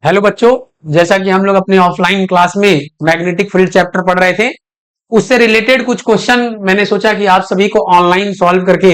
Hello बच्चों, जैसा कि हम लोग अपने ऑफलाइन क्लास में मैग्नेटिक फील्ड चैप्टर पढ़ रहे थे, उससे रिलेटेड कुछ क्वेश्चन मैंने सोचा कि आप सभी को ऑनलाइन सॉल्व करके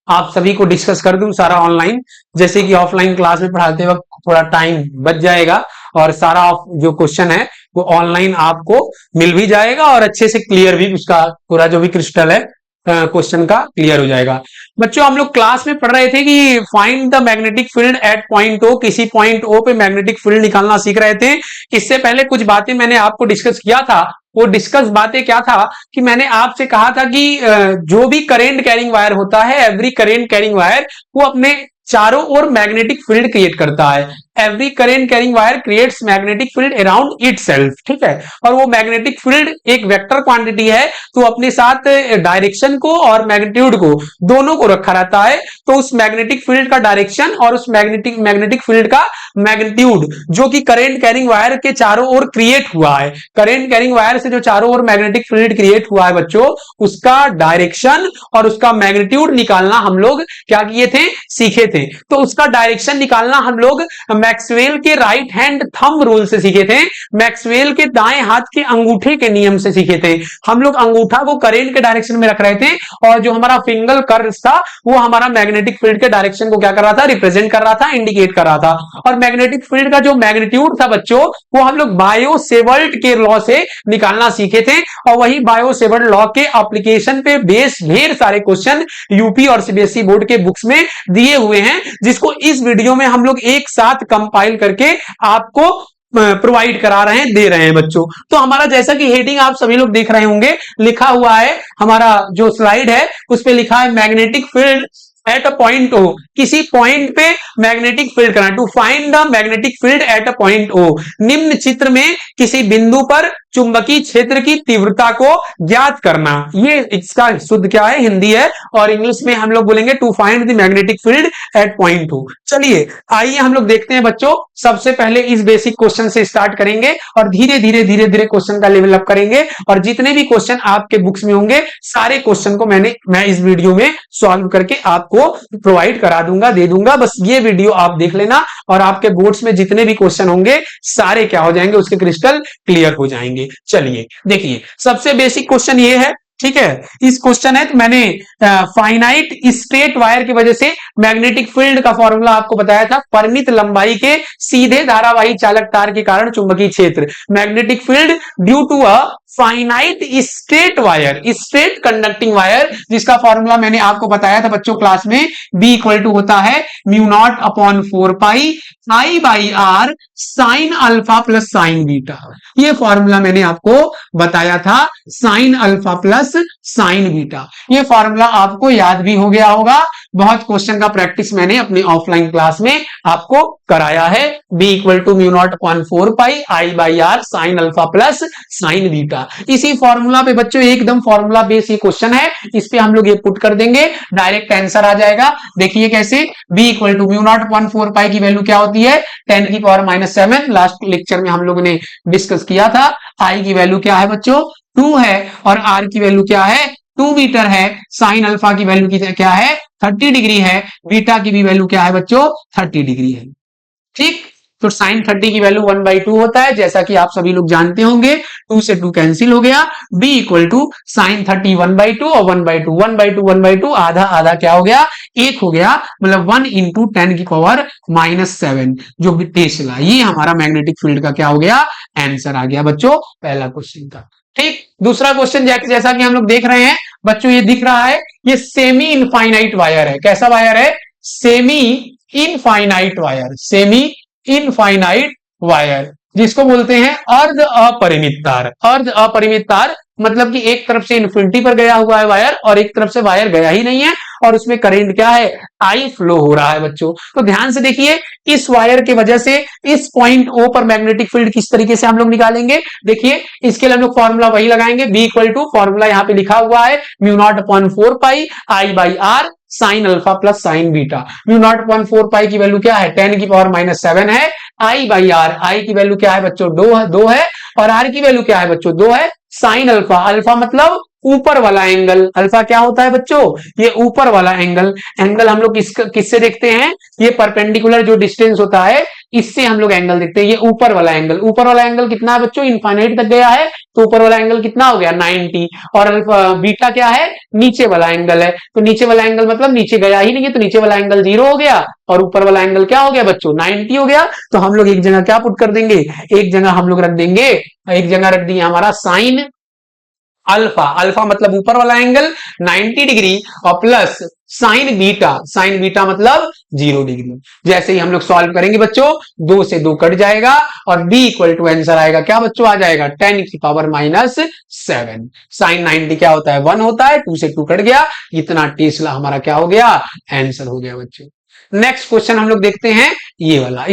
आप सभी को डिस्कस कर दूं सारा ऑनलाइन। जैसे कि ऑफलाइन क्लास में पढ़ाते वक्त थोड़ा टाइम बच जाएगा और सारा जो क्वेश्चन है वो ऑनलाइन आपको मिल भी जाएगा और अच्छे से क्लियर भी उसका पूरा जो भी क्रिस्टल है क्वेश्चन का क्लियर हो जाएगा। बच्चों, हम लोग क्लास में पढ़ रहे थे कि find the magnetic field at point O, किसी पॉइंट ओ पे मैग्नेटिक फील्ड निकालना सीख रहे थे। इससे पहले कुछ बातें मैंने आपको डिस्कस किया था। वो डिस्कस बातें क्या था कि मैंने आपसे कहा था कि जो भी करेंट कैरिंग वायर होता है, एवरी करेंट कैरिंग वायर वो अपने चारों ओर मैग्नेटिक फील्ड क्रिएट करता है। Every current carrying wire creates magnetic field around itself, ठीक है। और वो मैग्नेटिक फील्ड एक वेक्टर क्वांटिटी है, तो अपने साथ डायरेक्शन को और मैग्नीट्यूड को दोनों को रखा रहता है। तो उस मैग्नेटिक फील्ड का डायरेक्शन और उस मैग्नेटिक फील्ड का मैग्नीट्यूड जो कि करेंट कैरिंग वायर के चारों ओर क्रिएट हुआ है, करेंट कैरिंग वायर से जो चारों ओर मैग्नेटिक फील्ड क्रिएट हुआ है बच्चों, उसका डायरेक्शन और उसका मैग्नीट्यूड निकालना हम लोग क्या किए थे, सीखे थे। तो उसका डायरेक्शन निकालना हम लोग मैक्सवेल के राइट हैंड थंब रूल से सीखे थे, मैक्सवेल के दाएं हाथ के अंगूठे के नियम से सीखे थे। हम लोग अंगूठा को करेंट के डायरेक्शन में रख रहे थे और जो हमारा फिंगर कर्व था वो हमारा मैग्नेटिक फील्ड के डायरेक्शन को क्या कर रहा था, रिप्रेजेंट कर रहा था, इंडिकेट कर रहा था। और मैग्नेटिक फील्ड का जो मैग्नीट्यूड था बच्चों, वो हम लोग बायो सेवर्ट के लॉ से निकालना सीखे थे। और वही बायो सेवर्ट लॉ के एप्लीकेशन पे बेस ढेर सारे क्वेश्चन यूपी और सीबीएसई बोर्ड के बुक्स में दिए हुए हैं, जिसको इस वीडियो में हम लोग एक साथ कंपाइल करके आपको प्रोवाइड करा रहे हैं, दे रहे हैं बच्चों। तो हमारा जैसा कि हेडिंग आप सभी लोग देख रहे होंगे, लिखा हुआ है, हमारा जो स्लाइड है उस पे लिखा है magnetic field at a point O. किसी पॉइंट पे मैग्नेटिक फील्ड करना, to find the magnetic field at a point O. निम्न चित्र में किसी बिंदु पर चुंबकीय क्षेत्र की तीव्रता को ज्ञात करना। ये इसका शुद्ध क्या है, हिंदी है, और इंग्लिश में हम लोग बोलेंगे to find the magnetic field at point O. चलिए आइए हम लोग देखते हैं बच्चों। सबसे पहले इस बेसिक क्वेश्चन से स्टार्ट करेंगे और धीरे धीरे क्वेश्चन का लेवल अप करेंगे। और जितने भी क्वेश्चन आपके बुक्स में होंगे सारे क्वेश्चन को मैं इस वीडियो में सॉल्व करके आपको प्रोवाइड करा दूंगा, दे दूंगा। बस ये वीडियो आप देख लेना और आपके बोर्ड्स में जितने भी क्वेश्चन होंगे सारे क्या हो जाएंगे, उसके क्रिस्टल क्लियर हो जाएंगे। चलिए देखिए, सबसे बेसिक क्वेश्चन ये है, ठीक है। इस क्वेश्चन है तो मैंने फाइनाइट स्ट्रेट वायर की वजह से मैग्नेटिक फील्ड का फॉर्मूला आपको बताया था। परिमित लंबाई के सीधे धारावाही चालक तार के कारण चुंबकीय क्षेत्र, magnetic field due to a finite straight wire, straight conducting wire, जिसका फॉर्मूला मैंने आपको बताया था बच्चों क्लास में। बी इक्वल टू होता है mu naught upon 4 pi I by R sine alpha plus sine beta. ये फॉर्मूला मैंने आपको बताया था, sine alpha plus sine beta. ये फॉर्मूला आपको याद भी हो गया होगा, बहुत क्वेश्चन का प्रैक्टिस मैंने अपने ऑफलाइन क्लास में आपको कराया है। B equal to mu naught upon 4 pi I by R sine alpha plus sine beta. इसी फॉर्मूला पे बच्चों एकदम फॉर्मूला बेस ये क्वेश्चन है, इस पे हम लोग ये पुट कर देंगे, डायरेक्ट आंसर आ जाएगा। देखिए कैसे, B equal to mu naught upon 4 pi की वैल्यू क्या होती है, 10 की पावर -7। लास्ट लेक्चर में हम लोगों ने डिस्कस किया था। आई की वैल्यू क्या है बच्चों, 2 है, और आर की वैल्यू क्या है, 2 मीटर है। साइन अल्फा की वैल्यू क्या है, 30 डिग्री है। बीटा की भी वैल्यू क्या है बच्चों, 30 डिग्री है, ठीक। तो साइन 30 की वैल्यू 1/2 होता है, जैसा कि आप सभी लोग जानते होंगे। 2 से 2 कैंसिल हो गया। बी इक्वल टू साइन 30 1/2 और 1/2 आधा आधा क्या हो गया, 1 हो गया, मतलब 1 इंटू 10 की पावर -7 जो टेस्ला। ये हमारा मैग्नेटिक फील्ड का क्या हो गया, आंसर आ गया बच्चों पहला क्वेश्चन का, ठीक। दूसरा क्वेश्चन जैसा कि हम लोग देख रहे हैं बच्चों, ये दिख रहा है, ये सेमी इनफाइनाइट वायर है। कैसा वायर है, semi infinite wire, semi infinite wire, जिसको बोलते हैं अर्ध अपरिमित तार। अर्ध अपरिमित तार मतलब कि एक तरफ से इन्फिनिटी पर गया हुआ है वायर और एक तरफ से वायर गया ही नहीं है और उसमें करंट क्या है, आई फ्लो हो रहा है बच्चों। तो ध्यान से देखिए, इस वायर की वजह से इस पॉइंट ओ पर मैग्नेटिक फील्ड किस तरीके से हम लोग निकालेंगे, देखिए इसके लिए हम लोग फॉर्मूला वही लगाएंगे। बी इक्वल टू, फॉर्मूला यहाँ पे लिखा हुआ है, mu naught upon 4 pi I by R sine alpha plus sine beta. Mu naught upon 4 pi की वैल्यू क्या है, 10 की पावर -7 है। आई बाई आर, आई की वैल्यू क्या है बच्चों, 2 है, और आर की वैल्यू क्या है बच्चों, 2 है। साइन अल्फा, अल्फा मतलब ऊपर वाला एंगल, अल्फा क्या होता है बच्चों, ये ऊपर वाला एंगल। एंगल हम लोग किससे देखते हैं, ये परपेंडिकुलर जो डिस्टेंस होता है इससे हम लोग एंगल देखते हैं। ये ऊपर वाला एंगल कितना है बच्चों, इनफाइनाइट तक गया है, तो ऊपर वाला एंगल कितना हो गया 90। और बीटा क्या है, नीचे वाला एंगल है, तो नीचे वाला एंगल मतलब नीचे गया ही नहीं है, तो नीचे वाला एंगल 0 हो गया और ऊपर वाला एंगल क्या हो गया बच्चों 90 हो गया। तो हम लोग एक जगह क्या पुट कर देंगे, एक जगह हम लोग रख देंगे, एक जगह रख दिए हमारा साइन अल्फा, अल्फा मतलब ऊपर वाला एंगल 90 डिग्री और प्लस साइन बीटा मतलब 0 डिग्री। जैसे ही हम लोग सॉल्व करेंगे बच्चों 2 से 2 कट जाएगा और b इक्वल टू आंसर आएगा क्या बच्चों, आ जाएगा 10 की पावर -7। साइन 90 क्या होता है 1 होता है, 2 से 2 कट गया, इतना टेस्ला हमारा क्या हो गया, आंसर हो गया बच्चों। नेक्स्ट क्वेश्चन हम लोग देखते हैं, ये वाला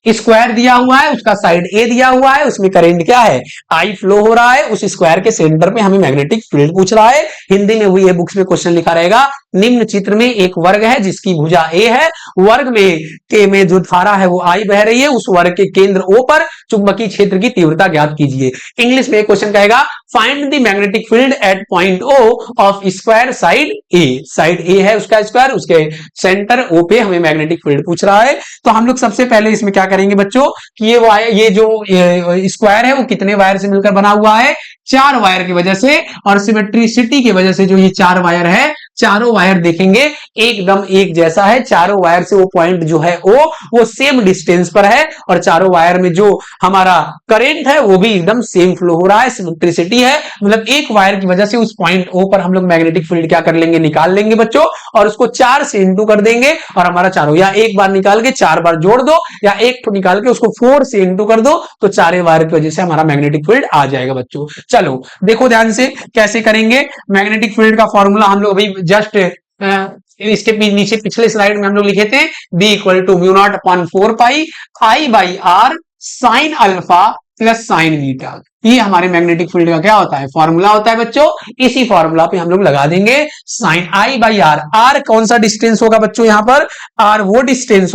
स्क्वायर दिया हुआ है, उसका साइड ए दिया हुआ है, उसमें करंट क्या है आई फ्लो हो रहा है, उस स्क्वायर के सेंटर पे हमें मैग्नेटिक फील्ड पूछ रहा है। हिंदी में हुई है, बुक्स में क्वेश्चन लिखा रहेगा, निम्न चित्र में एक वर्ग है जिसकी भुजा ए है, वर्ग में जो धारा है वो आई बह रही है, उस वर्ग के केंद्र ओ पर चुंबकीय क्षेत्र की तीव्रता ज्ञात कीजिए। इंग्लिश में क्वेश्चन कहेगा find the magnetic field at point O of square side A है उसका स्क्वायर, उसके सेंटर ओ पे हमें मैग्नेटिक फील्ड पूछ रहा है। तो हम लोग सबसे पहले इसमें क्या करेंगे बच्चों कि ये जो स्क्वायर है वो कितने वायर से मिलकर बना हुआ है, 4 वायर की वजह से, और सिमेट्रिसिटी की वजह से जो ये 4 वायर है, चारों वायर देखेंगे एकदम एक जैसा है, चारों वायर से वो पॉइंट जो है वो सेम डिस्टेंस पर है, और चारों वायर में जो हमारा करंट है वो भी एकदम सेम फ्लो हो रहा है, सिमेट्रिसिटी है, मतलब एक वायर की वजह से उस पॉइंट ओ पर हम लोग मैग्नेटिक फील्ड क्या कर लेंगे, निकाल लेंगे बच्चों, और उसको 4 से इंटू कर देंगे, और हमारा चारों, या एक बार निकाल के 4 बार जोड़ दो, या एक तो निकाल के उसको 4 से इंटू कर दो, तो चारे वायर की वजह से हमारा मैग्नेटिक फील्ड आ जाएगा बच्चों। चलो देखो ध्यान से कैसे करेंगे। मैग्नेटिक फील्ड का फॉर्मूला हम लोग अभी जस्ट इसके नीचे पिछले स्लाइड में हम लोग लिखे थे, b equal to mu naught upon 4 pi I by R sine alpha plus sine beta. ये हमारे मैग्नेटिक फील्ड का क्या होता है, फॉर्मूला होता है बच्चों। इसी फॉर्मूला पे हम लोग लगा देंगे sine I by R. R कौन सा डिस्टेंस होगा बच्चों, यहां पर आर वो डिस्टेंस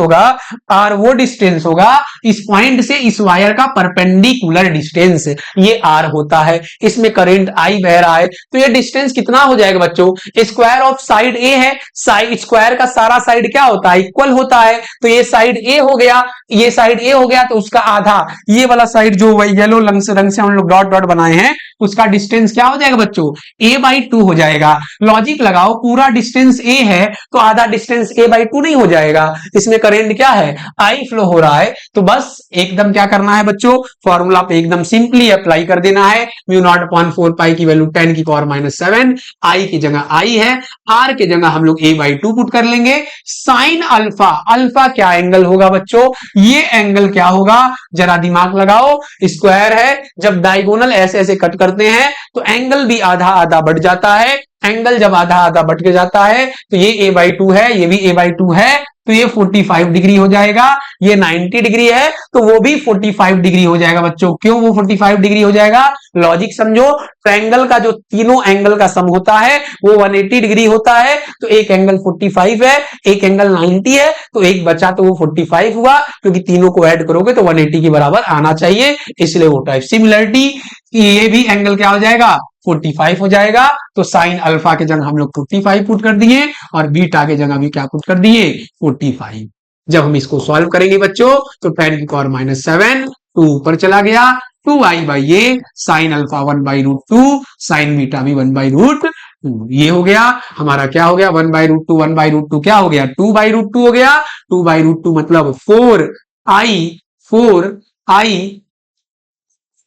होगा इस पॉइंट से इस वायर का परपेंडिकुलर डिस्टेंस, ये आर होता है। इसमें करंट आई बह रहा है, तो ये डिस्टेंस कितना हो जाएगा बच्चों, स्क्वायर ऑफ साइड ए है, साइड स्क्वायर का सारा साइड क्या होता है, इक्वल होता है, तो ये साइड ए हो गया, ये साइड ए हो गया, तो उसका आधा, ये वाला साइड जो येलो रंग से हम लोग डॉट डॉट बनाए हैं, उसका डिस्टेंस क्या हो जाएगा बच्चों, a/2 हो जाएगा। लॉजिक लगाओ, पूरा डिस्टेंस a है तो आधा डिस्टेंस a/2 नहीं हो जाएगा, इसमें करंट क्या है I फ्लो हो रहा है, तो बस एकदम क्या करना है बच्चों, फॉर्मूला पे एकदम सिंपली अप्लाई कर देना है। म्यू नॉट अपॉन 4 पाई की वैल्यू 10 की पावर -7, I की जगह I है, R के जगह हम लोग a/2 पुट कर लेंगे। साइन अल्फा, अल्फा क्या एंगल होगा बच्चों, ये एंगल क्या होगा, जरा दिमाग लगाओ, स्क्वायर है, जब डायगोनल ऐसे ऐसे कट करते हैं तो एंगल भी आधा आधा बढ़ जाता है, एंगल जब आधा आधा बढ़ के जाता है तो ये a/2 है, ये भी a/2 है, तो ये 45 डिग्री हो जाएगा, ये 90 डिग्री है तो वो भी 45 डिग्री हो जाएगा बच्चों। क्यों वो 45 डिग्री हो जाएगा, लॉजिक समझो, ट्रायंगल का जो तीनों एंगल का सम होता है वो 180 डिग्री होता है, तो एक एंगल 45 है, एक एंगल 90 है, तो एक बचा तो वो 45 हुआ, क्योंकि तीनों को ऐड करोगे तो 180 के बराबर आना चाहिए, इसलिए वो टाइप। सिमिलरिटी ये भी एंगल क्या हो जाएगा 45 हो जाएगा, तो साइन अल्फा के जगह हम लोग 45 पुट कर दिए और बीटा के जगह भी क्या पुट कर दिए 45। जब हम इसको सॉल्व करेंगे बच्चों तो 10 की पावर -7, 2 ऊपर चला गया, 2i by A sine alpha 1/√2 sign beta भी 1/√2, ये हो गया हमारा, क्या हो गया 1/√2, 1/√2 क्या हो गया 2/√2 हो गया, 2/√2 मतलब 4i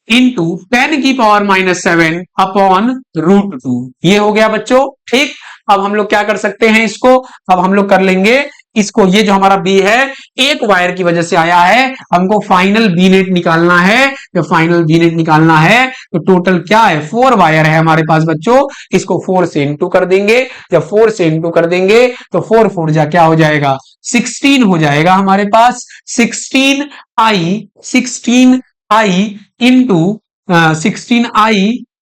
इंटू 10 की पावर -7 अपॉन √2, ये हो गया बच्चों। ठीक, अब हम लोग क्या कर सकते हैं इसको, अब हम लोग कर लेंगे इसको, ये जो हमारा बी है एक वायर की वजह से आया है, हमको फाइनल बी नेट निकालना है, जब फाइनल बी नेट निकालना है तो टोटल क्या है 4 वायर है हमारे पास बच्चों, इसको 4 से इंटू कर देंगे, जब 4 से इंटू कर देंगे तो 4 4 जा क्या हो जाएगा 16 हो जाएगा हमारे पास, 16i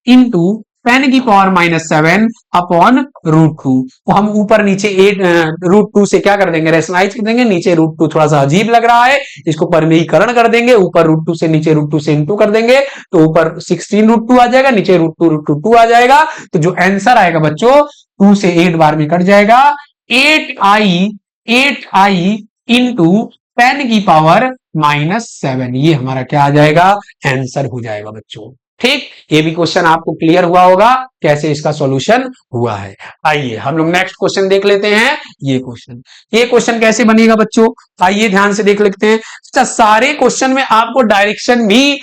इंटू 10 की पावर -7 अपॉन √2, तो हम ऊपर नीचे 8 √2 से क्या कर देंगे रेशनलाइज कर देंगे, नीचे √2 थोड़ा सा अजीब लग रहा है, इसको परिमेयीकरण कर देंगे, ऊपर √2 से नीचे √2 से इंटू कर देंगे, तो ऊपर 16√2 आ जाएगा, नीचे √2 आ जाएगा, तो जो आंसर आएगा बच्चों 2 से 8 बार में कट जाएगा, 8i इंटू 10⁻⁷ ये हमारा क्या आ जाएगा, आंसर हो जाएगा बच्चों। ठीक, ये भी क्वेश्चन आपको क्लियर हुआ होगा कैसे इसका सॉल्यूशन हुआ है। आइए हम लोग नेक्स्ट क्वेश्चन देख लेते हैं। ये क्वेश्चन कैसे बनेगा बच्चों, आइए ध्यान से देख लेते हैं। अच्छा, सारे क्वेश्चन में आपको डायरेक्शन भी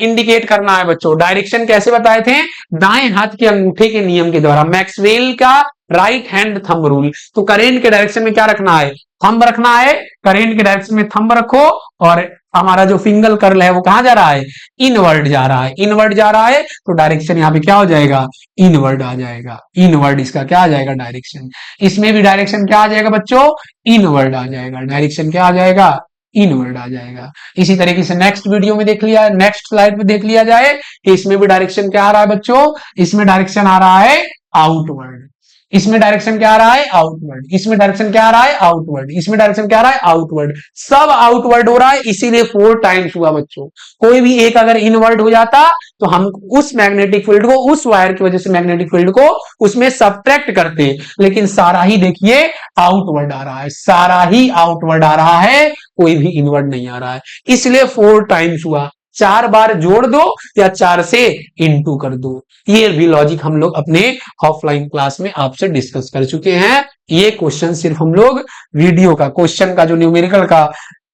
इंडिकेट करना है बच्चों। डायरेक्शन कैसे बताए थे, दाएं हाथ के अंगूठे के नियम के द्वारा, मैक्सवेल का राइट हैंड थंब रूल। तो करेंट के डायरेक्शन में क्या रखना है, थंब रखना है। करेंट के डायरेक्शन में थंब रखो और हमारा जो फिंगर कर्ल है वो कहां जा रहा है, इनवर्ड जा रहा है। इनवर्ड जा रहा है तो डायरेक्शन यहाँ पे क्या हो जाएगा, इनवर्ड आ जाएगा। इनवर्ड इसका क्या आ जाएगा, डायरेक्शन। इसमें भी डायरेक्शन क्या आ जाएगा बच्चों, इनवर्ड आ जाएगा। डायरेक्शन क्या आ जाएगा, इनवर्ड आ जाएगा। इसी तरीके से नेक्स्ट वीडियो में देख लिया, नेक्स्ट स्लाइड में देख लिया जाए कि इसमें भी डायरेक्शन क्या आ रहा है बच्चों, इसमें डायरेक्शन आ रहा है आउटवर्ड। इसमें डायरेक्शन क्या आ रहा है, आउटवर्ड। इसमें डायरेक्शन क्या आ रहा है, आउटवर्ड। इसमें डायरेक्शन क्या आ रहा है, आउटवर्ड। सब आउटवर्ड हो रहा है, इसीलिए 4 टाइम्स हुआ बच्चों। कोई भी एक अगर इनवर्ड हो जाता तो हम उस मैग्नेटिक फील्ड को, उस वायर की वजह से मैग्नेटिक फील्ड को उसमें सब्ट्रैक्ट करते, लेकिन सारा ही देखिए आउटवर्ड आ रहा है, सारा ही आउटवर्ड आ रहा है, कोई भी इनवर्ड नहीं आ रहा है, इसलिए 4 टाइम्स हुआ। 4 बार जोड़ दो या 4 से इंटू कर दो। ये भी लॉजिक हम लोग अपने ऑफलाइन क्लास में आपसे डिस्कस कर चुके हैं। ये क्वेश्चन सिर्फ हम लोग वीडियो का क्वेश्चन का जो न्यूमेरिकल का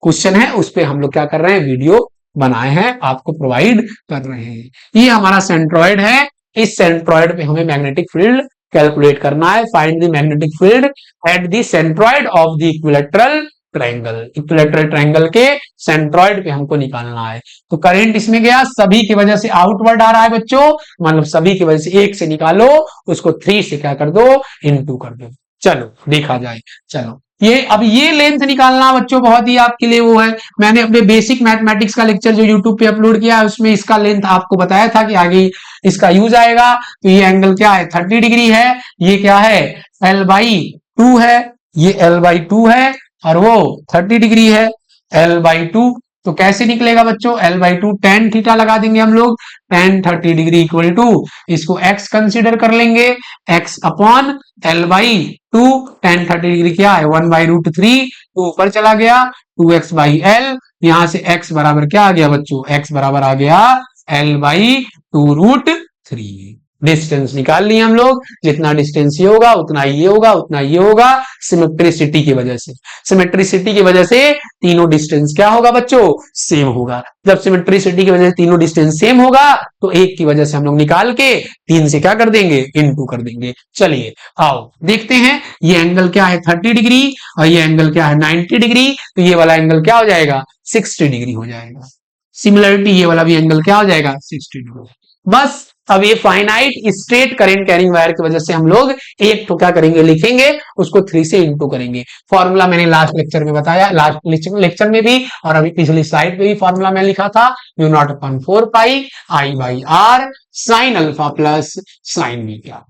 क्वेश्चन है उस पे हम लोग क्या कर रहे हैं, वीडियो बनाए हैं, आपको प्रोवाइड कर रहे हैं। ये हमारा सेंट्रॉइड है, इस सेंट्रॉइड पे हमें मैग्नेटिक फील्ड कैलकुलेट करना है। Find the magnetic field at the centroid of the equilateral triangle. Equilateral triangle के सेंट्रॉइड पे हमको निकालना है। तो करंट इसमें गया, सभी की वजह से आउटवर्ड आ रहा है बच्चों, मतलब सभी की वजह से 1 से निकालो, उसको 3 से क्या कर दो, इनटू कर दो। चलो देखा जाए। चलो ये अब ये लेंथ निकालना बच्चों बहुत ही आपके लिए वो है। मैंने अपने बेसिक मैथमेटिक्स का लेक्चर जो यूट्यूब पे अपलोड किया है उसमें इसका लेंथ आपको बताया था कि आगे इसका यूज आएगा। तो ये एंगल क्या है, 30 डिग्री है। ये क्या है, L/2 है। ये L/2 है और वो 30 डिग्री है, L/2। तो कैसे निकलेगा बच्चों, L/2 tan थीटा लगा देंगे हम लोग, tan 30 डिग्री इक्वल टू, इसको x कंसीडर कर लेंगे, x upon L/2। tan 30 degree क्या है, 1/√3, तो ऊपर चला गया 2x/L। यहां से x बराबर क्या आ गया बच्चों, x बराबर आ गया L/2√3। डिस्टेंस निकाल लिए हम लोग, जितना डिस्टेंस ये होगा उतना ये होगा, उतना ये होगा। सिमेट्रिसिटी की वजह से, सिमेट्रिसिटी की वजह से तीनों डिस्टेंस क्या होगा बच्चों, सेम होगा। जब सिमेट्रिसिटी की वजह से तीनों डिस्टेंस सेम होगा तो एक की वजह से हम लोग निकाल के 3 से क्या कर देंगे, इनटू कर देंगे। चलिए आओ देखते हैं, ये एंगल क्या है 30 डिग्री और ये एंगल क्या है 90 डिग्री। तो ये वाला एंगल क्या हो जाएगा, 60 डिग्री हो जाएगा। सिमिलरिटी ये वाला भी एंगल क्या हो जाएगा, 60 डिग्री। बस अब ये finite straight current carrying wire की वजह से हम लोग एक तो क्या करेंगे, लिखेंगे, उसको 3 से इंटू करेंगे। फॉर्मूला मैंने लास्ट लेक्चर में बताया, लास्ट लेक्चर में भी, और अभी पिछली स्लाइड पे भी फॉर्मूला मैं लिखा था, μ0/4 पाई I/R sin alpha plus sin beta.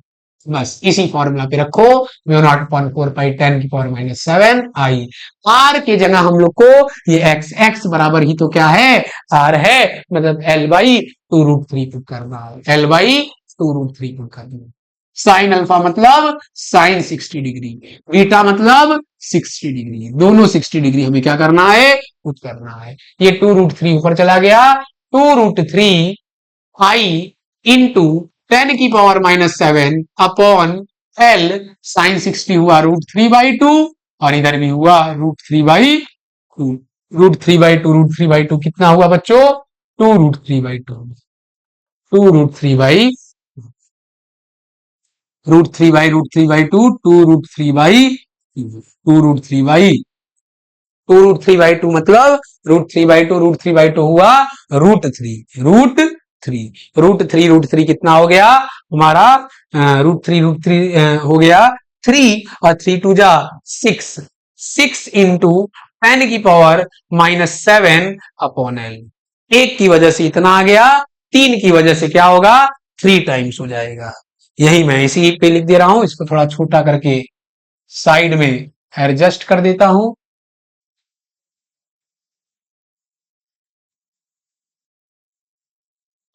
बस इसी फॉर्मूला पे रखो, μ0/4 पाई 10⁻⁷ I। R की जगह हम लोग को ये x बराबर ही तो क्या है, R है, मतलब L/2√3 पुट करना है, L/2√3 पुट करना है। साइन अल्फा मतलब साइन 60 डिग्री, बीटा मतलब 60 डिग्री, दोनों 60 डिग्री हमें क्या करना है, पुट करना है। ये 2√3 ऊपर चला गया, 2√3 I into 10⁻⁷ upon L sine 60 हुआ √3/2 और इधर भी हुआ √3/2। √3/2 कितना हुआ बच्चों, 2√3/2। 2√3/2 2√3/2 मतलब √3/2 हुआ √3 कितना हो गया हमारा, √3 हो गया 3 और 3 2 जा 6 इंटू 10⁻⁷ अपॉन L। एक की वजह से इतना आ गया, 3 की वजह से क्या होगा, 3 टाइम्स हो जाएगा। यही मैं इसी पे लिख दे रहा हूं, इसको थोड़ा छोटा करके साइड में एडजस्ट कर देता हूं।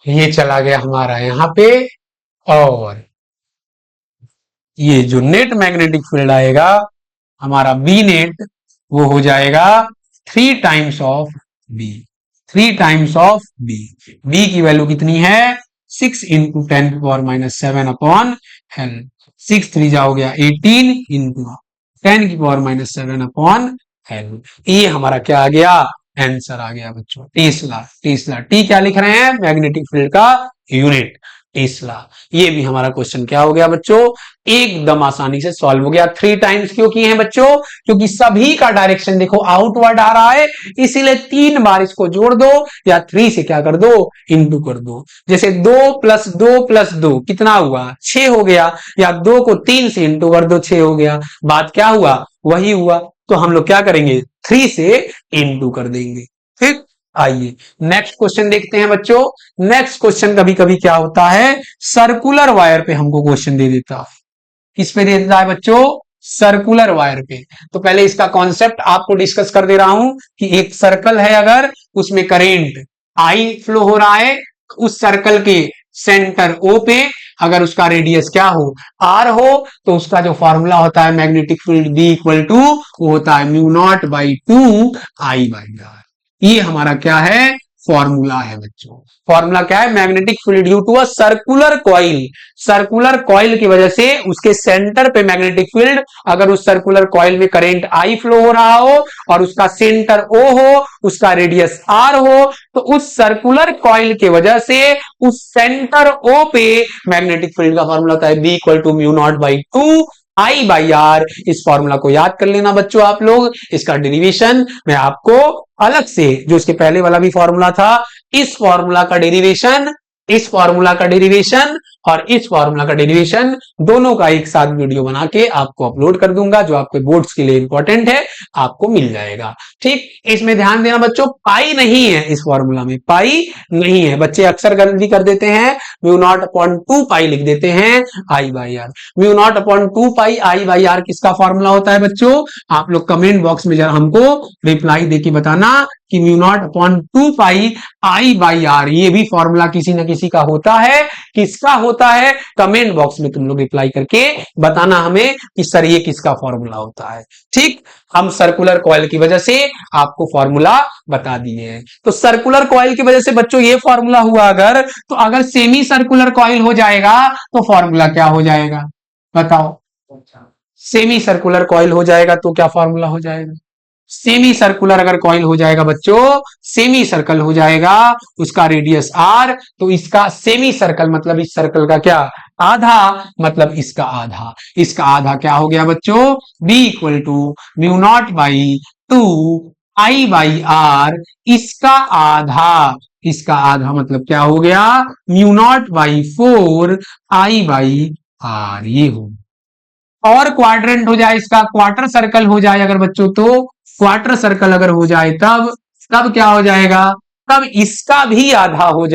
ये चला गया हमारा यहां पे, और ये जो नेट मैग्नेटिक फील्ड आएगा हमारा बी नेट, वो हो जाएगा 3 times of B, 3 times of B. B की वैल्यू कितनी है 6 इंटू 10⁻⁷ अपॉन एल। 6 3 जा हो गया 18 इंटू 10⁻⁷ अपॉन एल। ये हमारा क्या आ गया आंसर आ गया बच्चों टेस्ला। टेस्ला टी क्या लिख रहे हैं मैग्नेटिक फील्ड का यूनिट टेस्ला। ये भी हमारा क्वेश्चन क्या हो गया बच्चों एकदम आसानी से सॉल्व हो गया। 3 टाइम्स क्यों किए हैं बच्चों क्योंकि सभी का डायरेक्शन देखो आउटवर्ड आ रहा है इसीलिए 3 बार इसको जोड़ दो या 3 से क्या कर दो इंटू कर दो। जैसे 2 + 2 + 2 कितना हुआ 6 हो गया या 2 को 3 से इंटू कर दो 6 हो गया। बात क्या हुआ वही हुआ। तो हम लोग क्या करेंगे 3 से इंटू कर देंगे। ठीक आइए नेक्स्ट क्वेश्चन देखते हैं बच्चों। नेक्स्ट क्वेश्चन कभी कभी क्या होता है सर्कुलर वायर पे हमको क्वेश्चन दे देता है। किस पे दे देता है बच्चों सर्कुलर वायर पे। तो पहले इसका कॉन्सेप्ट आपको डिस्कस कर दे रहा हूं कि एक सर्कल है अगर उसमें करेंट आई फ्लो हो रहा है उस सर्कल के सेंटर ओ पे अगर उसका रेडियस क्या हो आर हो तो उसका जो फॉर्मूला होता है magnetic field B equal to वो होता है μ0/2 I/r। ये हमारा क्या है फॉर्मूला है बच्चों। फॉर्मूला क्या है magnetic field due to a circular coil. Circular coil की वजह से उसके सेंटर पे मैग्नेटिक फील्ड अगर उस सर्कुलर कॉइल में करंट आई फ्लो हो रहा हो और उसका सेंटर ओ हो उसका रेडियस आर हो तो उस सर्कुलर कॉइल की वजह से उस सेंटर ओ पे मैग्नेटिक फील्ड का फॉर्मूला होता है बी इक्वल टू μ0/2 I/r। इस फॉर्मूला को याद कर लेना बच्चों आप लोग। इसका डेरिवेशन मैं आपको अलग से जो इसके पहले वाला भी फॉर्मूला था इस फॉर्मूला का डेरिवेशन इस फॉर्मूला का डेरिवेशन और इस फॉर्मूला का डेरिवेशन दोनों का एक साथ वीडियो बना के आपको अपलोड कर दूंगा जो आपके बोर्ड्स के लिए इंपॉर्टेंट है आपको मिल जाएगा। ठीक इसमें ध्यान देना बच्चों पाई नहीं है इस फॉर्मूला में पाई नहीं है। बच्चे अक्सर गलती कर देते हैं μ0/2 पाई लिख देते हैं I/r। μ0/2 पाई I/r किसका फॉर्मूला होता है बच्चों आप लोग कमेंट बॉक्स में जरा हमको रिप्लाई देके बताना कि μ0/2 पाई I/r ये भी फॉर्मूला किसी न किसी का होता है। किसका होता है कमेंट बॉक्स में तुम लोग रिप्लाई करके बताना हमें कि सर ये किसका फॉर्मूला होता है। ठीक हम सर्कुलर कॉइल की वजह से आपको फॉर्मूला बता दिए हैं। तो सर्कुलर कॉइल की वजह से बच्चों ये फॉर्मूला हुआ अगर तो अगर सेमी सर्कुलर कॉइल हो जाएगा तो फॉर्मूला क्या हो जाएगा बताओ। सेमी सर्कुलर कॉइल हो जाएगा तो क्या फॉर्मूला हो जाएगा सेमी सर्कुलर अगर कॉइल हो जाएगा बच्चों सेमी सर्कल हो जाएगा उसका रेडियस आर तो इसका सेमी सर्कल मतलब इस सर्कल का क्या आधा मतलब इसका आधा क्या हो गया बच्चों बी इक्वल टू μ0/2 I/r इसका आधा मतलब क्या हो गया μ0/4 I/r ये हो। और क्वाड्रेंट हो जाए इसका क्वार्टर सर्कल हो जाए अगर बच्चों तो क्वार्टर सर्कल अगर हो जाए तब क्या हो जाएगा तब इसका भी आधा हो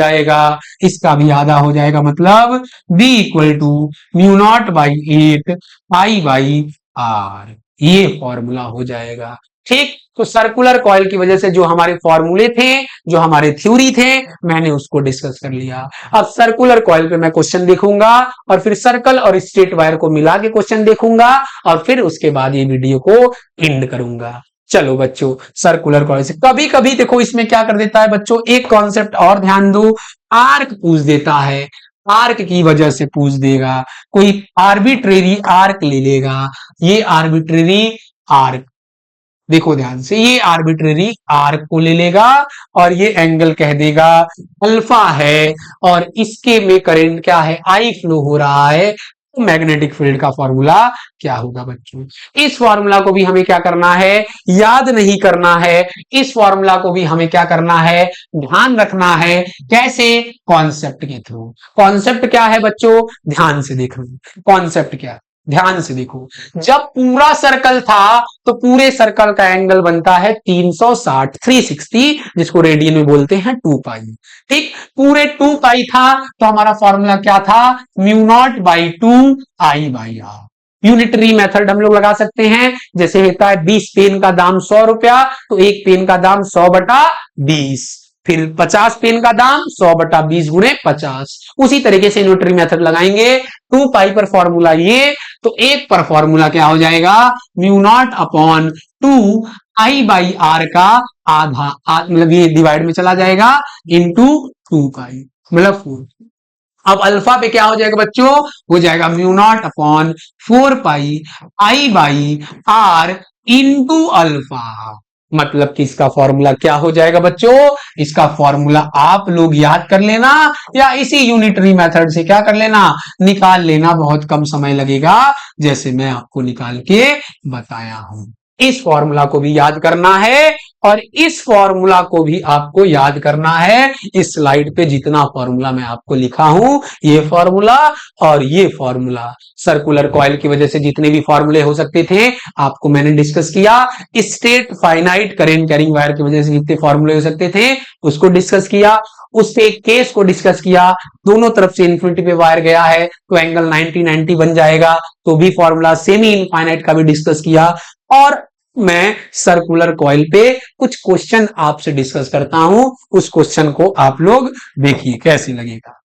जाएगा मतलब b इक्वल टू μ0/8 I/r ये फॉर्मूला हो जाएगा। ठीक तो सर्कुलर कॉइल की वजह से जो हमारे फॉर्मूले थे जो हमारे थ्योरी थे मैंने उसको डिस्कस कर लिया। अब सर्कुलर कॉइल पे मैं क्वेश्चन देखूंगा और फिर सर्कल और स्ट्रेट वायर को मिला के क्वेश्चन देखूंगा और फिर उसके बाद ये वीडियो को एंड करूंगा। चलो बच्चों सर्कुलर कॉइल से कभी कभी देखो इसमें क्या कर देता है बच्चों एक कॉन्सेप्ट और ध्यान दो आर्क पूछ देता है। आर्क की वजह से पूछ देगा कोई आर्बिट्रेरी आर्क ले लेगा। ये आर्बिट्रेरी आर्क देखो ध्यान से ये आर्बिट्रेरी आर्क को ले लेगा और ये एंगल कह देगा अल्फा है और इसके में करंट क्या है आई फ्लो हो रहा है। तो मैग्नेटिक फील्ड का फॉर्मूला क्या होगा बच्चों इस फॉर्मूला को भी हमें क्या करना है याद नहीं करना है। इस फॉर्मूला को भी हमें क्या करना है ध्यान रखना है। कैसे कॉन्सेप्ट के थ्रू। कॉन्सेप्ट क्या है बच्चों ध्यान से देखना कॉन्सेप्ट क्या ध्यान से देखो जब पूरा सर्कल था तो पूरे सर्कल का एंगल बनता है 360 जिसको रेडियन में बोलते हैं 2 पाई। ठीक पूरे 2 पाई था तो हमारा फॉर्मूला क्या था μ0/2 I/r। यूनिटरी मेथड हम लोग लगा सकते हैं जैसे होता है 20 पेन का दाम 100 रुपया तो एक पेन का दाम 100/20 फिर 50 पेन का दाम 100/20 गुणे 50। उसी तरीके से यूनिटरी मेथड लगाएंगे 2 पाई पर फॉर्मूला ये तो एक पर फॉर्मूला क्या हो जाएगा μ0/2 2 I/r का आधा, मतलब ये डिवाइड में चला जाएगा, इंटू 2 पाई, मतलब 4। अब अल्फा पे क्या हो जाएगा बच्चों, हो जाएगा म्यू नॉट अपॉन 4 पाई I/r इंटू अल्फा। मतलब कि इसका फॉर्मूला क्या हो जाएगा बच्चों, इसका फॉर्मूला आप लोग याद कर लेना, या इसी यूनिटरी मेथड से क्या कर लेना, निकाल लेना, बहुत कम समय लगेगा, जैसे मैं आपको निकाल के बताया हूं। इस फॉर्मूला को भी याद करना है, और इस फॉर्मूला को भी आपको याद करना है। इस स्लाइड पे जितना फॉर्मूला मैं आपको लिखा हूं, ये फॉर्मूला और ये फॉर्मूला, सर्कुलर कॉइल की वजह से जितने भी फॉर्मूले हो सकते थे आपको मैंने डिस्कस किया। Straight finite current carrying wire की वजह से जितने फॉर्मूले हो सकते थे उसको डिस्कस किया। उससे एक केस को डिस्कस किया, दोनों तरफ से इन्फिनिटी पे वायर गया है तो एंगल 90-90 बन जाएगा, तो भी फॉर्मूला। सेमी इनफाइनाइट का भी डिस्कस किया, और मैं सर्कुलर कॉइल पे कुछ क्वेश्चन आपसे डिस्कस करता हूं, उस क्वेश्चन को आप लोग देखिए कैसे लगेगा।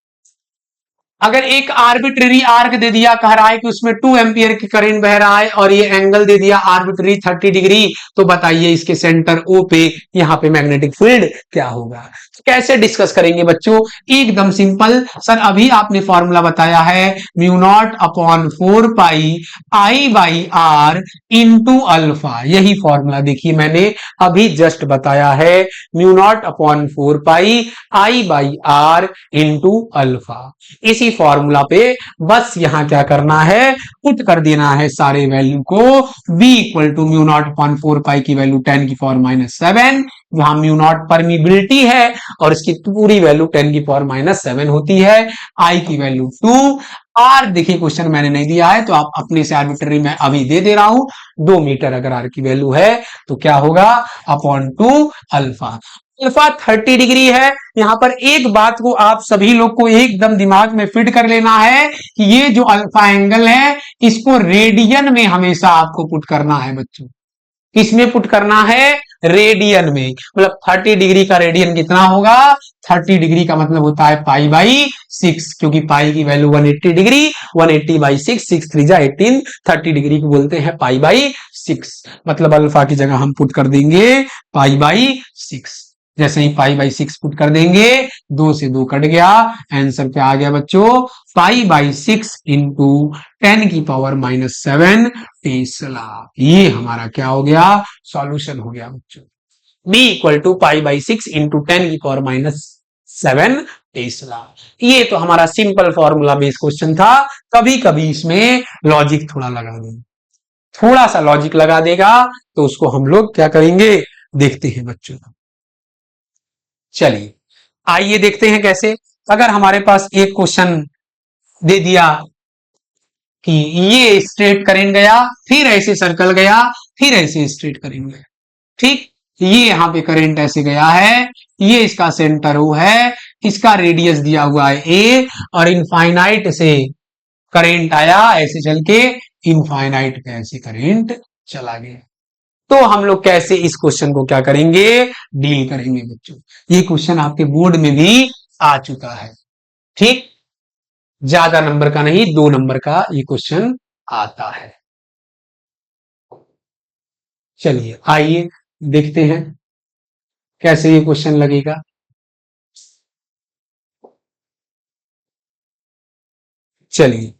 अगर एक आर्बिट्ररी आर्क दे दिया, कह रहा है कि उसमें 2 एम्पियर की करंट बह रहा है, और ये एंगल दे दिया आर्बिट्ररी 30 डिग्री, तो बताइए इसके सेंटर ओ पे यहां पे मैग्नेटिक फील्ड क्या होगा। कैसे डिस्कस करेंगे बच्चों, एकदम सिंपल। सर अभी आपने फॉर्मूला बताया है म्यू नॉट अपॉन 4 पाई I/r इंटू अल्फा, यही फॉर्मूला देखिए मैंने अभी जस्ट बताया है, म्यू नॉट अपॉन 4 पाई I/r इंटू अल्फा। इसी फॉर्मूला पे बस यहां क्या करना है, पुट कर देना है सारे वैल्यू को। b equal to mu naught upon 4 pi की वैल्यू 10⁻⁷, जहां म्यू नॉट परमिबिलिटी है और इसकी पूरी वैल्यू 10⁻⁷ होती है, I की वैल्यू 2, R देखिए क्वेश्चन मैंने नहीं दिया है तो आप अपने से आर्बिट्ररी में अभी दे दे रहा हूं, 2 मीटर अगर R की वैल्यू है तो क्या होगा, अपॉन 2 अल्फा। अल्फा 30 डिग्री है। यहां पर एक बात को आप सभी लोग को एकदम दिमाग में फिट कर लेना है कि ये जो अल्फा एंगल है इसको रेडियन में हमेशा आपको पुट करना है बच्चों। किसमें पुट करना है, रेडियन में। मतलब 30 डिग्री का रेडियन कितना होगा, 30 डिग्री का मतलब होता है पाई/6, क्योंकि पाई की वैल्यू 180 डिग्री, 180/6, 6 3 जा 18, 30 डिग्री को बोलते हैं पाई/6। मतलब अल्फा की जगह हम पुट कर देंगे पाई/6। जैसे ही पाई/6 पुट कर देंगे, 2 से 2 कट गया, आंसर पे आ गया बच्चों पाई/6 इंटू 10⁻⁷ टेस्ला। ये हमारा क्या हो गया, सॉल्यूशन हो गया बच्चों। b इक्वल टू पाई/6 इंटू 10⁻⁷ टेस्ला। ये तो हमारा सिंपल फॉर्मूला बेस्ड क्वेश्चन था। कभी कभी इसमें लॉजिक थोड़ा लगा देगा, थोड़ा सा लॉजिक लगा देगा, तो उसको हम लोग क्या करेंगे, देखते हैं बच्चों। चलिए आइए देखते हैं कैसे। अगर हमारे पास एक क्वेश्चन दे दिया कि ये स्ट्रेट करंट गया, फिर ऐसे सर्कल गया, फिर ऐसे स्ट्रेट करंट गया, ठीक, ये यहां पे करंट ऐसे गया है, ये इसका सेंटर ओ है, इसका रेडियस दिया हुआ है ए, और इनफाइनाइट से करंट आया ऐसे चल के, इनफाइनाइट पे ऐसे करंट चला गया। तो हम लोग कैसे इस क्वेश्चन को क्या करेंगे, डील करेंगे बच्चों। ये क्वेश्चन आपके बोर्ड में भी आ चुका है, ठीक, ज्यादा नंबर का नहीं, 2 नंबर का ये क्वेश्चन आता है। चलिए आइए देखते हैं कैसे ये क्वेश्चन लगेगा। चलिए,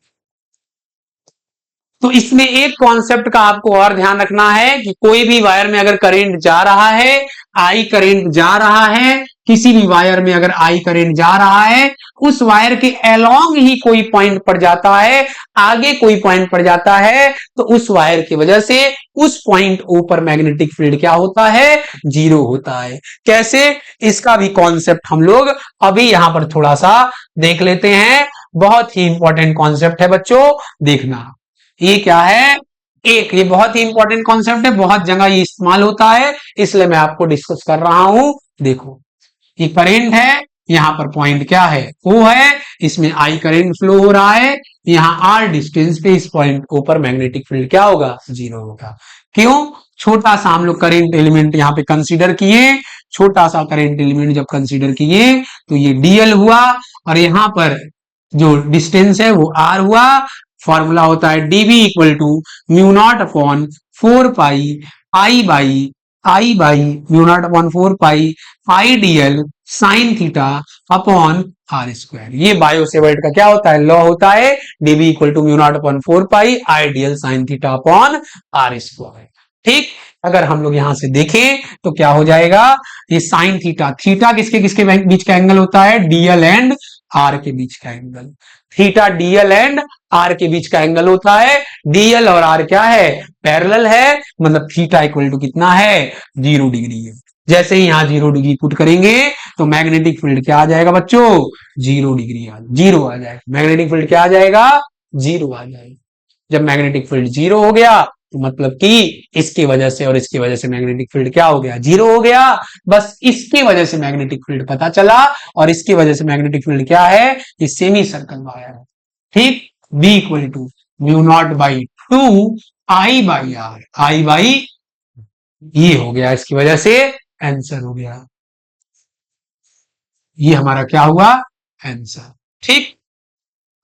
तो इसमें एक कॉन्सेप्ट का आपको और ध्यान रखना है कि कोई भी वायर में अगर करंट जा रहा है, आई करंट जा रहा है, किसी भी वायर में अगर आई करंट जा रहा है, उस वायर के अलोंग ही कोई पॉइंट पड़ जाता है, आगे कोई पॉइंट पड़ जाता है, तो उस वायर की वजह से उस पॉइंट ऊपर मैग्नेटिक फील्ड क्या होता है, 0 होता है। कैसे, इसका भी कॉन्सेप्ट हम लोग अभी यहां पर थोड़ा सा देख लेते हैं। बहुत ही इंपॉर्टेंट कॉन्सेप्ट है बच्चों, देखना। ये क्या है, एक ये बहुत ही इंपॉर्टेंट कॉन्सेप्ट है, बहुत जगह ये इस्तेमाल होता है, इसलिए मैं आपको डिस्कस कर रहा हूं। देखो, ये करंट है, यहां पर पॉइंट क्या है, ओ है, इसमें आई करंट फ्लो हो रहा है, यहां आर डिस्टेंस पे इस पॉइंट के ऊपर मैग्नेटिक फील्ड क्या होगा, 0 होगा। क्यों, छोटा सा हम लोग करंट एलिमेंट यहां पे कंसीडर किए, छोटा सा करंट एलिमेंट जब कंसीडर किए तो ये डीएल हुआ, और यहां पर जो डिस्टेंस है वो आर हुआ। फॉर्मूला होता है dB equal to mu naught upon 4 pi I by mu naught upon 4 pi I dl sine theta upon R square. ये बायो सेवर्ट का क्या होता है, लॉ होता है, dB equal to mu naught upon 4 pi I dl sine theta upon R square. ठीक, अगर हम लोग यहां से देखें तो क्या हो जाएगा, ये साइन थीटा, थीटा किसके किसके बीच का एंगल होता है, डीएल एंड आर के बीच का angle. Theta dl and R के बीच का एंगल होता है, डीएल और आर क्या है, पैरेलल है, मतलब थीटा इक्वल टू कितना है, 0 डिग्री है। जैसे ही यहां 0 डिग्री पुट करेंगे तो मैग्नेटिक फील्ड क्या आ जाएगा बच्चों, 0 डिग्री जीरो आ जाएगा। मैग्नेटिक फील्ड क्या आ जाएगा, 0 आ जाएगा। जब मैग्नेटिक फील्ड 0 हो गया तो मतलब कि इसकी वजह से और इसकी वजह से मैग्नेटिक फील्ड क्या हो गया, 0 हो गया। बस इसकी वजह से मैग्नेटिक फील्ड पता चला, और इसकी वजह से मैग्नेटिक फील्ड क्या है, ये सेमी सर्कल वायर है। ठीक, B equal to mu naught by 2 I by R, I by ये हो गया, इसकी वजह से आंसर हो गया, ये हमारा क्या हुआ, आंसर। ठीक,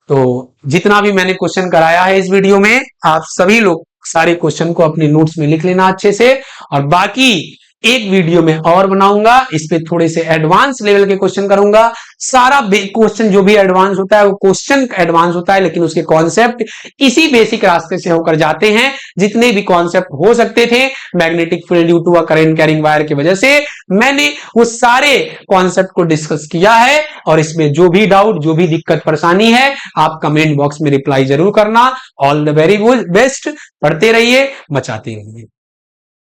तो जितना भी मैंने क्वेश्चन कराया है इस वीडियो में, आप सभी लोग सारे क्वेश्चन को अपने नोट्स में लिख लेना अच्छे से, और बाकी एक वीडियो में और बनाऊंगा, इस पे थोड़े से एडवांस लेवल के क्वेश्चन करूंगा। सारा क्वेश्चन जो भी एडवांस होता है वो क्वेश्चन एडवांस होता है, लेकिन उसके कॉन्सेप्ट इसी बेसिक रास्ते से होकर जाते हैं। जितने भी कॉन्सेप्ट हो सकते थे magnetic field due to a current carrying wire की वजह से, मैंने वो सारे कॉन्सेप्ट को डिस्कस किया है। और इसमें जो भी डाउट, जो भी दिक्कत परेशानी है, आप कमेंट बॉक्स में रिप्लाई जरूर करना। ऑल द वेरी बेस्ट, पढ़ते रहिए, बचाते रहिए।